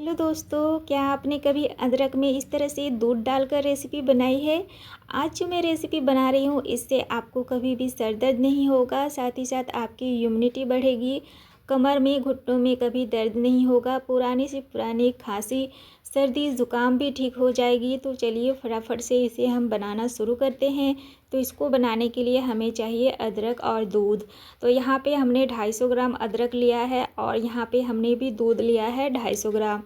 Hello दोस्तों, क्या आपने कभी अदरक में इस तरह से दूध डालकर रेसिपी बनाई है। आज जो मैं रेसिपी बना रही हूँ इससे आपको कभी भी सर दर्द नहीं होगा, साथ ही साथ आपकी इम्यूनिटी बढ़ेगी। कमर में घुटनों में कभी दर्द नहीं होगा, पुरानी से पुरानी खांसी सर्दी ज़ुकाम भी ठीक हो जाएगी। तो चलिए फटाफट से इसे हम बनाना शुरू करते हैं। तो इसको बनाने के लिए हमें चाहिए अदरक और दूध। तो यहाँ पे हमने 250 ग्राम अदरक लिया है और यहाँ पे हमने भी दूध लिया है 250 ग्राम।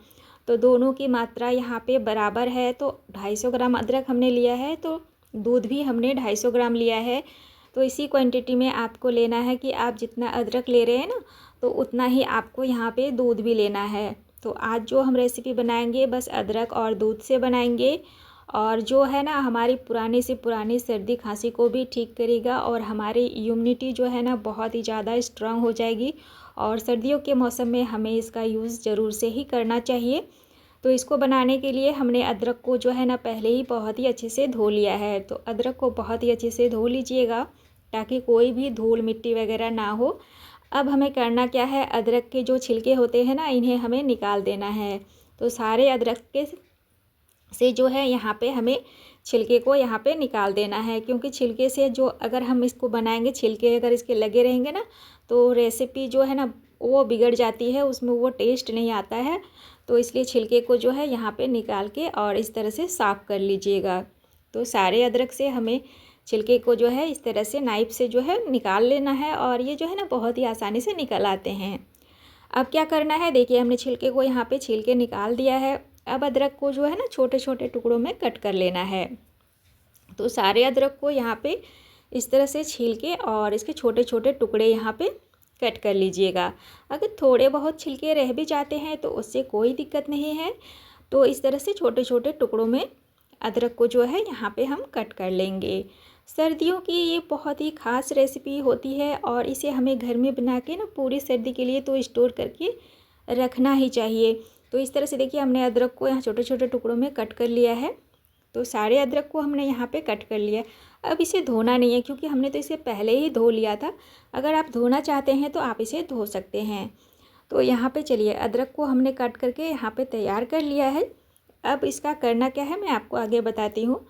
तो दोनों की मात्रा यहाँ पे बराबर है। तो 250 ग्राम अदरक हमने लिया है तो दूध भी हमने 250 ग्राम लिया है। तो इसी क्वांटिटी में आपको लेना है कि आप जितना अदरक ले रहे हैं ना, तो उतना ही आपको यहाँ पे दूध भी लेना है। तो आज जो हम रेसिपी बनाएंगे बस अदरक और दूध से बनाएंगे, और जो है ना हमारी पुरानी से पुरानी सर्दी खांसी को भी ठीक करेगा और हमारी इम्यूनिटी जो है ना बहुत ही ज़्यादा स्ट्रांग हो जाएगी। और सर्दियों के मौसम में हमें इसका यूज़ ज़रूर से ही करना चाहिए। तो इसको बनाने के लिए हमने अदरक को जो है ना पहले ही बहुत ही अच्छे से धो लिया है। तो अदरक को बहुत ही अच्छे से धो लीजिएगा ताकि कोई भी धूल मिट्टी वगैरह ना हो। अब हमें करना क्या है, अदरक के जो छिलके होते हैं ना इन्हें हमें निकाल देना है। तो सारे अदरक के से जो है यहाँ पे हमें छिलके को यहाँ पे निकाल देना है, क्योंकि छिलके से जो अगर हम इसको बनाएंगे छिलके अगर इसके लगे रहेंगे ना तो रेसिपी जो है ना वो बिगड़ जाती है, उसमें वो टेस्ट नहीं आता है। तो इसलिए छिलके को जो है यहाँ पे निकाल के और इस तरह से साफ़ कर लीजिएगा। तो सारे अदरक से हमें छिलके को जो है इस तरह से नाइफ से जो है निकाल लेना है, और ये जो है ना बहुत ही आसानी से निकल आते हैं। अब क्या करना है, देखिए हमने छिलके को यहाँ पे छील के निकाल दिया है। अब अदरक को जो है ना छोटे छोटे टुकड़ों में कट कर लेना है। तो सारे अदरक को यहाँ पे इस तरह से छील के और इसके छोटे छोटे टुकड़े यहाँ पे कट कर लीजिएगा। अगर थोड़े बहुत छिलके रह भी जाते हैं तो उससे कोई दिक्कत नहीं है। तो इस तरह से छोटे छोटे टुकड़ों में अदरक को जो है यहाँ पे हम कट कर लेंगे। सर्दियों की ये बहुत ही ख़ास रेसिपी होती है और इसे हमें घर में बना के ना पूरी सर्दी के लिए तो स्टोर करके रखना ही चाहिए। तो इस तरह से देखिए हमने अदरक को यहाँ छोटे छोटे टुकड़ों में कट कर लिया है। तो सारे अदरक को हमने यहाँ पे कट कर लिया। अब इसे धोना नहीं है क्योंकि हमने तो इसे पहले ही धो लिया था। अगर आप धोना चाहते हैं तो आप इसे धो सकते हैं। तो यहाँ पे चलिए अदरक को हमने कट करके यहाँ पे तैयार कर लिया है। अब इसका करना क्या है मैं आपको आगे बताती हूँ।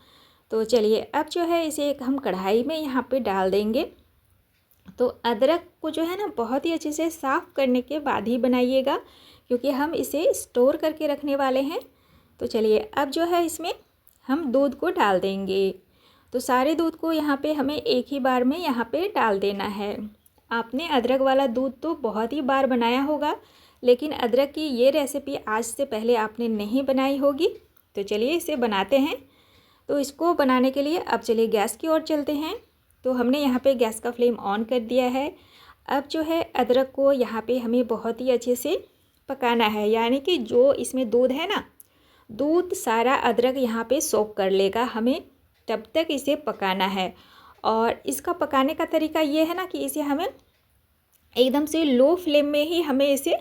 तो चलिए अब जो है इसे एक हम कढ़ाई में यहाँ पे डाल देंगे। तो अदरक को जो है ना बहुत ही अच्छे से साफ़ करने के बाद ही बनाइएगा, क्योंकि हम इसे स्टोर करके रखने वाले हैं। तो चलिए अब जो है इसमें हम दूध को डाल देंगे। तो सारे दूध को यहाँ पे हमें एक ही बार में यहाँ पे डाल देना है। आपने अदरक वाला दूध तो बहुत ही बार बनाया होगा, लेकिन अदरक की ये रेसिपी आज से पहले आपने नहीं बनाई होगी। तो चलिए इसे बनाते हैं। तो इसको बनाने के लिए अब चलिए गैस की ओर चलते हैं। तो हमने यहाँ पे गैस का फ्लेम ऑन कर दिया है। अब जो है अदरक को यहाँ पे हमें बहुत ही अच्छे से पकाना है, यानी कि जो इसमें दूध है ना, दूध सारा अदरक यहाँ पे सोक कर लेगा, हमें तब तक इसे पकाना है। और इसका पकाने का तरीका ये है ना कि इसे हमें एकदम से लो फ्लेम में ही हमें इसे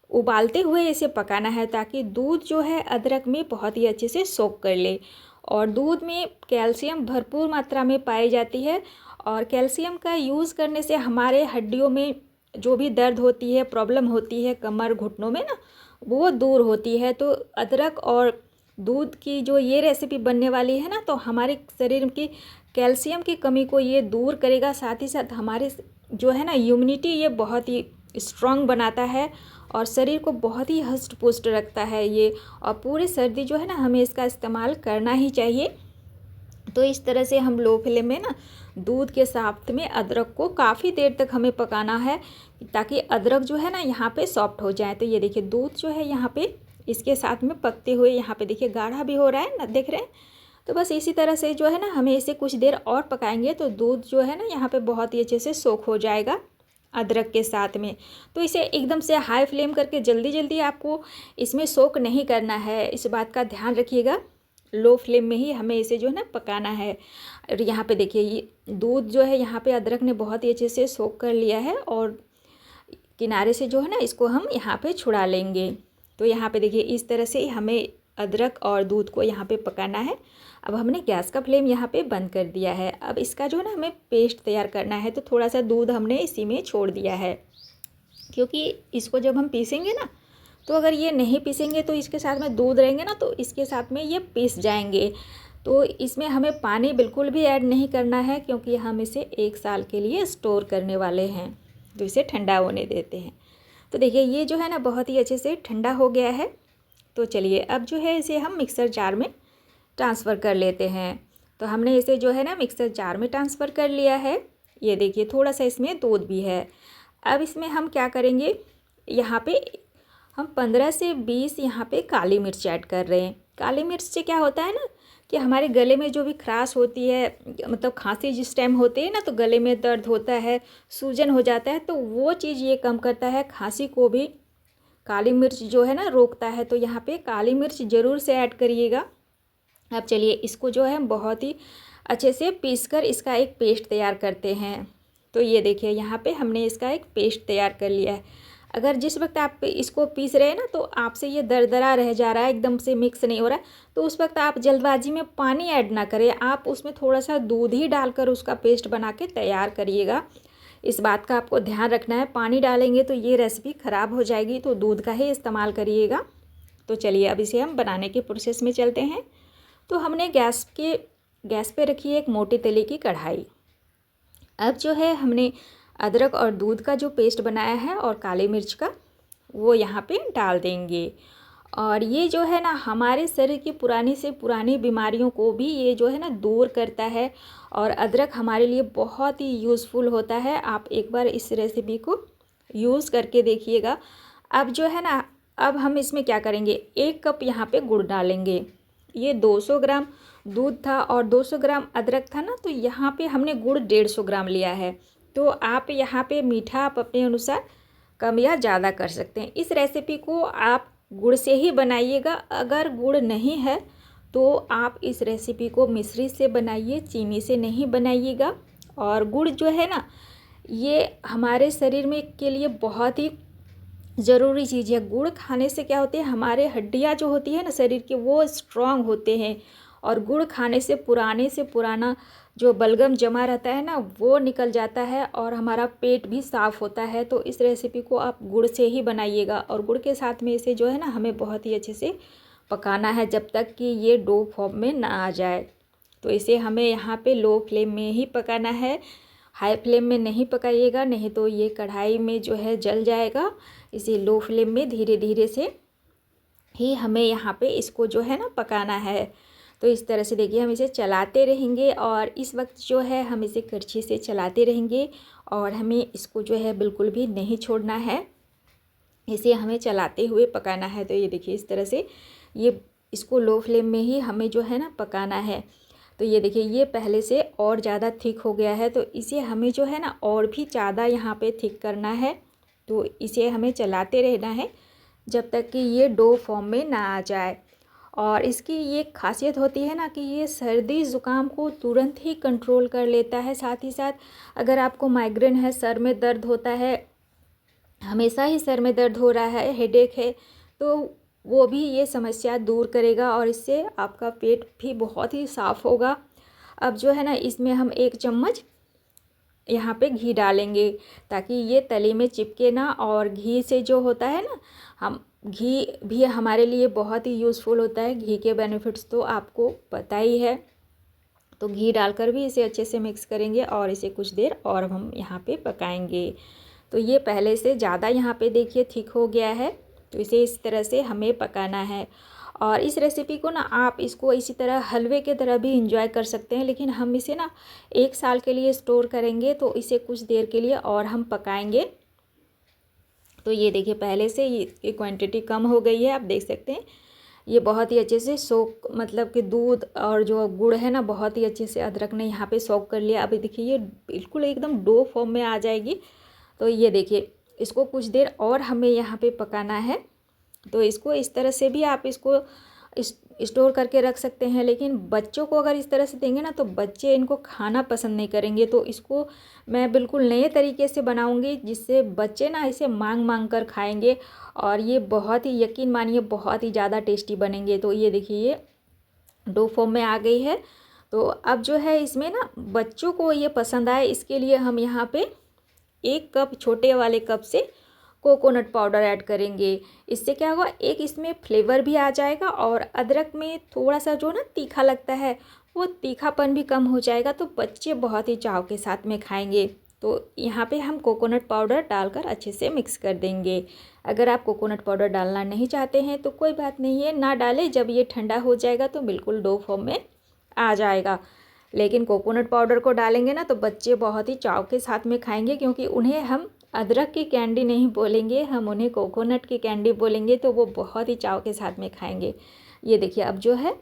उबालते हुए इसे पकाना है, ताकि दूध जो है अदरक में बहुत ही अच्छे से सोक कर ले। और दूध में कैल्शियम भरपूर मात्रा में पाई जाती है, और कैल्शियम का यूज़ करने से हमारे हड्डियों में जो भी दर्द होती है, प्रॉब्लम होती है कमर घुटनों में ना, वो दूर होती है। तो अदरक और दूध की जो ये रेसिपी बनने वाली है ना, तो हमारे शरीर की कैल्शियम की कमी को ये दूर करेगा। साथ ही साथ हमारे जो है ना इम्यूनिटी ये बहुत ही स्ट्रांग बनाता है और शरीर को बहुत ही हष्ट पुष्ट रखता है ये। और पूरी सर्दी जो है ना हमें इसका इस्तेमाल करना ही चाहिए। तो इस तरह से हम लो फ्लेम में ना दूध के साथ में अदरक को काफ़ी देर तक हमें पकाना है, ताकि अदरक जो है ना यहाँ पे सॉफ्ट हो जाए। तो ये देखिए दूध जो है यहाँ पे इसके साथ में पकते हुए यहाँ पे देखिए गाढ़ा भी हो रहा है ना, देख रहे हैं। तो बस इसी तरह से जो है ना हमें इसे कुछ देर और पकाएंगे तो दूध जो है ना यहाँ पे बहुत ही अच्छे से सोख हो जाएगा अदरक के साथ में। तो इसे एकदम से हाई फ्लेम करके जल्दी जल्दी आपको इसमें सोक नहीं करना है, इस बात का ध्यान रखिएगा। लो फ्लेम में ही हमें इसे जो है ना पकाना है। और यहाँ पे देखिए ये दूध जो है यहाँ पे अदरक ने बहुत ही अच्छे से सोक कर लिया है, और किनारे से जो है ना इसको हम यहाँ पे छुड़ा लेंगे। तो यहाँ पे देखिए इस तरह से हमें अदरक और दूध को यहाँ पे पकाना है। अब हमने गैस का फ्लेम यहाँ पे बंद कर दिया है। अब इसका जो है ना हमें पेस्ट तैयार करना है। तो थोड़ा सा दूध हमने इसी में छोड़ दिया है, क्योंकि इसको जब हम पीसेंगे ना तो अगर ये नहीं पीसेंगे तो इसके साथ में दूध रहेंगे ना, तो इसके साथ में ये पीस जाएंगे। तो इसमें हमें पानी बिल्कुल भी ऐड नहीं करना है, क्योंकि हम इसे 1 साल के लिए स्टोर करने वाले हैं। तो इसे ठंडा होने देते हैं। तो देखिए ये जो है ना बहुत ही अच्छे से ठंडा हो गया है। तो चलिए अब जो है इसे हम मिक्सर जार में ट्रांसफ़र कर लेते हैं। तो हमने इसे जो है ना मिक्सर जार में ट्रांसफ़र कर लिया है। ये देखिए थोड़ा सा इसमें दूध भी है। अब इसमें हम क्या करेंगे, यहाँ पे हम 15 से 20 यहाँ पे काली मिर्च ऐड कर रहे हैं। काली मिर्च से क्या होता है ना कि हमारे गले में जो भी खराश होती है, मतलब खांसी जिस टाइम होती है ना, तो गले में दर्द होता है, सूजन हो जाता है, तो वो चीज़ ये कम करता है। खांसी को भी काली मिर्च जो है ना रोकता है। तो यहाँ पे काली मिर्च ज़रूर से ऐड करिएगा। अब चलिए इसको जो है बहुत ही अच्छे से पीसकर इसका एक पेस्ट तैयार करते हैं। तो ये देखिए यहाँ पे हमने इसका एक पेस्ट तैयार कर लिया है। अगर जिस वक्त आप इसको पीस रहे हैं ना तो आपसे ये दरदरा रह जा रहा है, एकदम से मिक्स नहीं हो रहा है, तो उस वक्त आप जल्दबाजी में पानी ऐड ना करें। आप उसमें थोड़ा सा दूध ही डालकर उसका पेस्ट बना के तैयार करिएगा। इस बात का आपको ध्यान रखना है, पानी डालेंगे तो ये रेसिपी ख़राब हो जाएगी, तो दूध का ही इस्तेमाल करिएगा। तो चलिए अब इसे हम बनाने के प्रोसेस में चलते हैं। तो हमने गैस पे रखी है एक मोटी तले की कढ़ाई। अब जो है हमने अदरक और दूध का जो पेस्ट बनाया है और काली मिर्च का, वो यहाँ पे डाल देंगे। और ये जो है ना हमारे शरीर की पुरानी से पुरानी बीमारियों को भी ये जो है ना दूर करता है। और अदरक हमारे लिए बहुत ही यूज़फुल होता है। आप एक बार इस रेसिपी को यूज़ करके देखिएगा। अब जो है ना, अब हम इसमें क्या करेंगे, 1 कप यहाँ पे गुड़ डालेंगे। ये 200 ग्राम दूध था और 200 ग्राम अदरक था ना, तो यहाँ पे हमने गुड़ 150 ग्राम लिया है। तो आप यहाँ पे मीठा आप अपने अनुसार कम या ज़्यादा कर सकते हैं। इस रेसिपी को आप गुड़ से ही बनाइएगा। अगर गुड़ नहीं है तो आप इस रेसिपी को मिश्री से बनाइए, चीनी से नहीं बनाइएगा। और गुड़ जो है ना ये हमारे शरीर में के लिए बहुत ही ज़रूरी चीज़ है। गुड़ खाने से क्या होती है, हमारे हड्डियाँ जो होती है ना शरीर की, वो स्ट्रांग होते हैं। और गुड़ खाने से पुराना जो बलगम जमा रहता है ना, वो निकल जाता है और हमारा पेट भी साफ़ होता है। तो इस रेसिपी को आप गुड़ से ही बनाइएगा। और गुड़ के साथ में इसे जो है ना हमें बहुत ही अच्छे से पकाना है जब तक कि ये डो फॉर्म में ना आ जाए। तो इसे हमें यहाँ पे लो फ्लेम में ही पकाना है, हाई फ्लेम में नहीं पकाइएगा, नहीं तो ये कढ़ाई में जो है जल जाएगा। इसे लो फ्लेम में धीरे धीरे से ही हमें यहाँ पे इसको जो है ना पकाना है। तो इस तरह से देखिए हम इसे चलाते रहेंगे और इस वक्त जो है हम इसे करछी से चलाते रहेंगे और हमें इसको जो है बिल्कुल भी नहीं छोड़ना है, इसे हमें चलाते हुए पकाना है। तो ये देखिए इस तरह से ये इसको लो फ्लेम में ही हमें जो है ना पकाना है। तो ये देखिए ये पहले से और ज़्यादा थिक हो गया है, तो इसे हमें जो है ना और भी ज़्यादा यहाँ पे थिक करना है। तो इसे हमें चलाते रहना है जब तक कि ये डो फॉर्म में ना आ जाए। और इसकी ये खासियत होती है ना कि ये सर्दी ज़ुकाम को तुरंत ही कंट्रोल कर लेता है। साथ ही साथ अगर आपको माइग्रेन है, सर में दर्द होता है, हमेशा ही सर में दर्द हो रहा है, हेडेक है, तो वो भी ये समस्या दूर करेगा और इससे आपका पेट भी बहुत ही साफ़ होगा। अब जो है ना इसमें हम 1 चम्मच यहाँ पे घी डालेंगे ताकि ये तले में चिपके ना। और घी से जो होता है ना, हम घी भी हमारे लिए बहुत ही यूज़फुल होता है। घी के बेनिफिट्स तो आपको पता ही है। तो घी डालकर भी इसे अच्छे से मिक्स करेंगे और इसे कुछ देर और हम यहाँ पे पकाएंगे। तो ये पहले से ज़्यादा यहाँ पे देखिए थिक हो गया है, तो इसे इस तरह से हमें पकाना है। और इस रेसिपी को ना आप इसको इसी तरह हलवे के तरह भी इंजॉय कर सकते हैं, लेकिन हम इसे ना 1 साल के लिए स्टोर करेंगे, तो इसे कुछ देर के लिए और हम पकाएंगे। तो ये देखिए पहले से ये क्वांटिटी कम हो गई है, आप देख सकते हैं। ये बहुत ही अच्छे से सोक, मतलब कि दूध और जो गुड़ है ना बहुत ही अच्छे से अदरक ने यहाँ पे सोक कर लिया। अभी देखिए ये बिल्कुल एकदम डो फॉर्म में आ जाएगी। तो ये देखिए इसको कुछ देर और हमें यहाँ पे पकाना है। तो इसको इस तरह से भी आप इसको स्टोर करके रख सकते हैं, लेकिन बच्चों को अगर इस तरह से देंगे ना तो बच्चे इनको खाना पसंद नहीं करेंगे। तो इसको मैं बिल्कुल नए तरीके से बनाऊंगी जिससे बच्चे ना इसे मांग कर खाएंगे और ये बहुत ही, यकीन मानिए, बहुत ही ज़्यादा टेस्टी बनेंगे। तो ये देखिए ये डो फॉर्म में आ गई है। तो अब जो है इसमें ना बच्चों को ये पसंद आए, इसके लिए हम यहाँ पे 1 कप, छोटे वाले कप से कोकोनट पाउडर ऐड करेंगे। इससे क्या होगा, एक इसमें फ्लेवर भी आ जाएगा और अदरक में थोड़ा सा जो ना तीखा लगता है वो तीखापन भी कम हो जाएगा, तो बच्चे बहुत ही चाव के साथ में खाएंगे। तो यहाँ पे हम कोकोनट पाउडर डालकर अच्छे से मिक्स कर देंगे। अगर आप कोकोनट पाउडर डालना नहीं चाहते हैं तो कोई बात नहीं है, ना डालें। जब ये ठंडा हो जाएगा तो बिल्कुल डो फॉर्म में आ जाएगा। लेकिन कोकोनट पाउडर को डालेंगे ना तो बच्चे बहुत ही चाव के साथ में खाएंगे, क्योंकि उन्हें हम अदरक की कैंडी नहीं बोलेंगे, हम उन्हें कोकोनट की कैंडी बोलेंगे, तो वो बहुत ही चाव के साथ में खाएंगे। ये देखिए अब जो है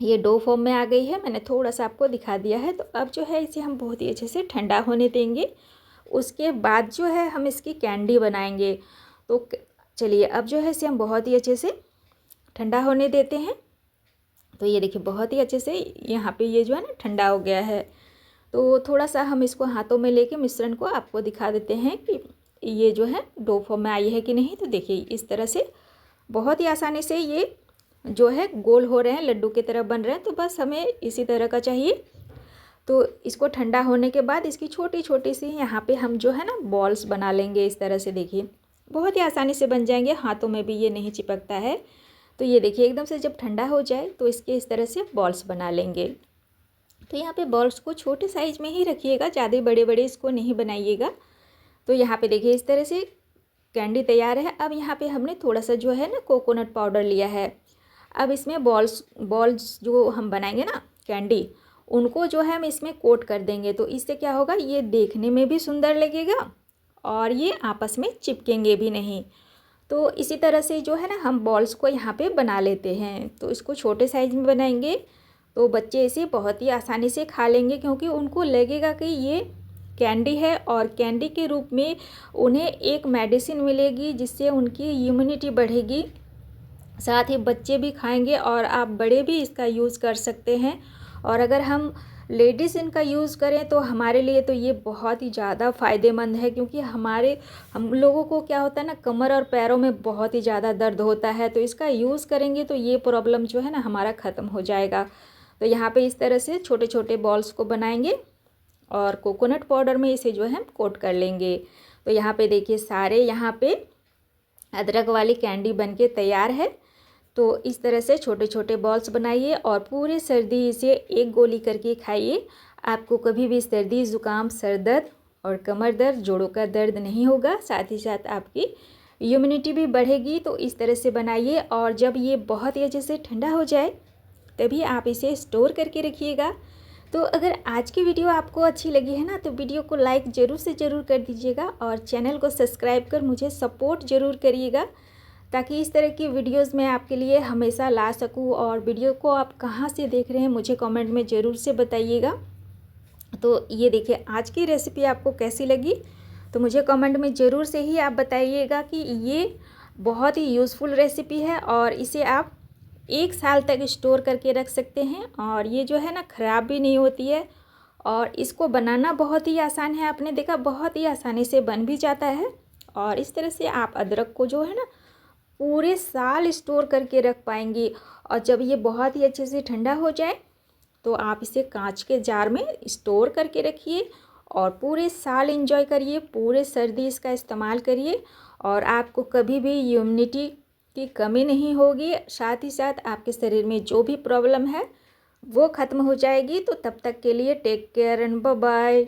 ये डो फॉर्म में आ गई है, मैंने थोड़ा सा आपको दिखा दिया है। तो अब जो है इसे हम बहुत ही अच्छे से ठंडा होने देंगे। उसके बाद जो है हम इसकी कैंडी बनाएंगे। तो चलिए अब जो है इसे हम बहुत ही अच्छे से ठंडा होने देते हैं। तो ये देखिए बहुत ही अच्छे से यहाँ पे ये जो है ना ठंडा हो गया है। तो थोड़ा सा हम इसको हाथों में लेके मिश्रण को आपको दिखा देते हैं कि ये जो है डो फॉर्म में आई है कि नहीं। तो देखिए इस तरह से बहुत ही आसानी से ये जो है गोल हो रहे हैं, लड्डू की तरह बन रहे हैं। तो बस हमें इसी तरह का चाहिए। तो इसको ठंडा होने के बाद इसकी छोटी छोटी सी यहाँ पे हम जो है ना बॉल्स बना लेंगे। इस तरह से देखिए बहुत ही आसानी से बन जाएंगे, हाथों में भी ये नहीं चिपकता है। तो ये देखिए एकदम से जब ठंडा हो जाए तो इसके इस तरह से बॉल्स बना लेंगे। तो यहाँ पे बॉल्स को छोटे साइज़ में ही रखिएगा, ज़्यादा बड़े बड़े इसको नहीं बनाइएगा। तो यहाँ पे देखिए इस तरह से कैंडी तैयार है। अब यहाँ पे हमने थोड़ा सा जो है ना कोकोनट पाउडर लिया है। अब इसमें बॉल्स जो हम बनाएंगे ना कैंडी, उनको जो है हम इसमें कोट कर देंगे। तो इससे क्या होगा, ये देखने में भी सुंदर लगेगा और ये आपस में चिपकेंगे भी नहीं। तो इसी तरह से जो है ना हम बॉल्स को यहाँ पे बना लेते हैं। तो इसको छोटे साइज़ में बनाएंगे तो बच्चे इसे बहुत ही आसानी से खा लेंगे, क्योंकि उनको लगेगा कि ये कैंडी है और कैंडी के रूप में उन्हें एक मेडिसिन मिलेगी जिससे उनकी इम्यूनिटी बढ़ेगी। साथ ही बच्चे भी खाएंगे और आप बड़े भी इसका यूज़ कर सकते हैं। और अगर हम लेडीज़ इनका यूज़ करें तो हमारे लिए तो ये बहुत ही ज़्यादा फ़ायदेमंद है, क्योंकि हम लोगों को क्या होता है ना, कमर और पैरों में बहुत ही ज़्यादा दर्द होता है। तो इसका यूज़ करेंगे तो ये प्रॉब्लम जो है ना हमारा ख़त्म हो जाएगा। तो यहाँ पे इस तरह से छोटे छोटे बॉल्स को बनाएंगे और कोकोनट पाउडर में इसे जो है हम कोट कर लेंगे। तो यहाँ पे देखिए सारे यहाँ पे अदरक वाली कैंडी बनके तैयार है। तो इस तरह से छोटे छोटे बॉल्स बनाइए और पूरे सर्दी इसे एक गोली करके खाइए। आपको कभी भी सर्दी, ज़ुकाम, सर दर्द और कमर दर्द, जोड़ों का दर्द नहीं होगा। साथ ही साथ आपकी इम्यूनिटी भी बढ़ेगी। तो इस तरह से बनाइए और जब ये बहुत ही अच्छे से ठंडा हो जाए तभी आप इसे स्टोर करके रखिएगा। तो अगर आज की वीडियो आपको अच्छी लगी है ना तो वीडियो को लाइक ज़रूर से ज़रूर कर दीजिएगा और चैनल को सब्सक्राइब कर मुझे सपोर्ट ज़रूर करिएगा, ताकि इस तरह की वीडियोस मैं आपके लिए हमेशा ला सकूं। और वीडियो को आप कहां से देख रहे हैं मुझे कमेंट में ज़रूर से बताइएगा। तो ये देखिए आज की रेसिपी आपको कैसी लगी तो मुझे कमेंट में ज़रूर से ही आप बताइएगा कि ये बहुत ही यूज़फुल रेसिपी है और इसे आप 1 साल तक स्टोर करके रख सकते हैं और ये जो है ना ख़राब भी नहीं होती है। और इसको बनाना बहुत ही आसान है, आपने देखा बहुत ही आसानी से बन भी जाता है। और इस तरह से आप अदरक को जो है ना पूरे साल स्टोर करके रख पाएंगी। और जब ये बहुत ही अच्छे से ठंडा हो जाए तो आप इसे कांच के जार में स्टोर करके रखिए और पूरे साल एंजॉय करिए, पूरे सर्दी इसका इस्तेमाल करिए और आपको कभी भी इम्यूनिटी की कमी नहीं होगी। साथ ही साथ आपके शरीर में जो भी प्रॉब्लम है वो ख़त्म हो जाएगी। तो तब तक के लिए take care and bye bye.